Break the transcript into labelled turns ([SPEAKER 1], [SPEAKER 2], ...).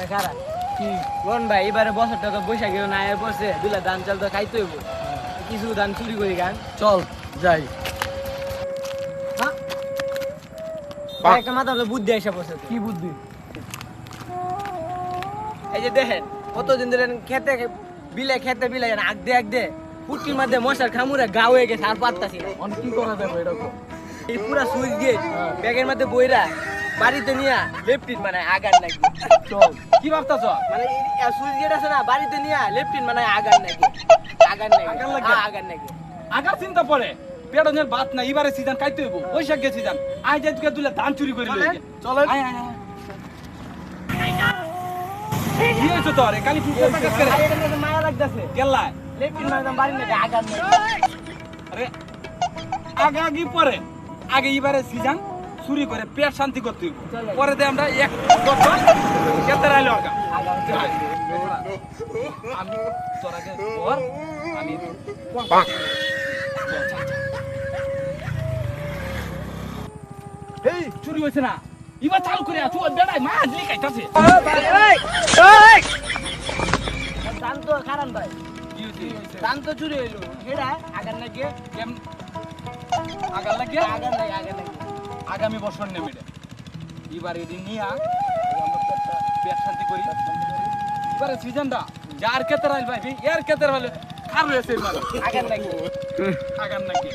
[SPEAKER 1] খারাপ কি কোন ভাই এবারে বছরটা তো বৈশাখেও না এর পড়ছে দুলা ধান চাল তো খাইতে হইব কিছু ধান চুরি করি গান
[SPEAKER 2] চল যাই।
[SPEAKER 1] হ্যাঁ একটা মাথা বুদ্ধি এসে পড়ছে
[SPEAKER 2] কি বুদ্ধি?
[SPEAKER 1] এই যে দেখেন কতদিন ধরে খেতে খেতে বিলাই আগ দে পুটকির মধ্যে মশার খামুরে গা হয়ে গেছে আর পারতাছি না
[SPEAKER 2] অন কি করা যাবে এটা তো?
[SPEAKER 1] এই পুরা সুইচ গেট ব্যাগের মধ্যে বইরা বাড়িতে নিয়া লেফটিন মানে আগার নাকি
[SPEAKER 2] চল। কি ভাবতাছ?
[SPEAKER 1] মানে সুইচ গেট আছে না বাড়িতে নিয়া লেফটিন মানে আগার নাকি আগার নাকি
[SPEAKER 2] আগার লাগে?
[SPEAKER 1] আগার নাকি
[SPEAKER 2] আগার চিন্তা পড়ে পেড়নের বাত না এবারে সিজন খাইতে হইব বৈশাখ গে সিজন আই যাই তুই দুলে ধান চুরি করে লইগে
[SPEAKER 1] চলেন।
[SPEAKER 2] আয় আয় আয় কি হইছে তোর কালি ফুল কাজ করে
[SPEAKER 1] আরে এটা মায়া লাগতাছে
[SPEAKER 2] কেল্লা
[SPEAKER 1] লেফটিন মানে বাড়ি নাকি আগার নাকি
[SPEAKER 2] আরে আগা আগি পরে আগে এবারে সিজন চুরি করে পেট শান্তি করতে হইব
[SPEAKER 1] চলো।
[SPEAKER 2] পরে দে আমরা এক বছর কেতে রাইলো আগা
[SPEAKER 1] আগার
[SPEAKER 2] আমি তোর আগে পর আমি এই চুরি হইছে না এবার চালু করে আছো বেড়াই মাছ লিখাইতাছে
[SPEAKER 1] ধান তো খারাপ ভাই
[SPEAKER 2] কি হইছে
[SPEAKER 1] ধান তো চুরি হইলো হেডা আগার নাকি
[SPEAKER 2] কেম আগার লাগিয়া
[SPEAKER 1] আগার নাকি
[SPEAKER 2] আগামী বছর নেমে রে এবার এদিন নিয়া পেট শান্তি করি এবারে সিজনটা যার ক্ষেত্রে রাইল ভাই এর ক্ষেত্রে রাইল খার হয়েছে
[SPEAKER 1] আগার নাকি
[SPEAKER 2] আগার নাকি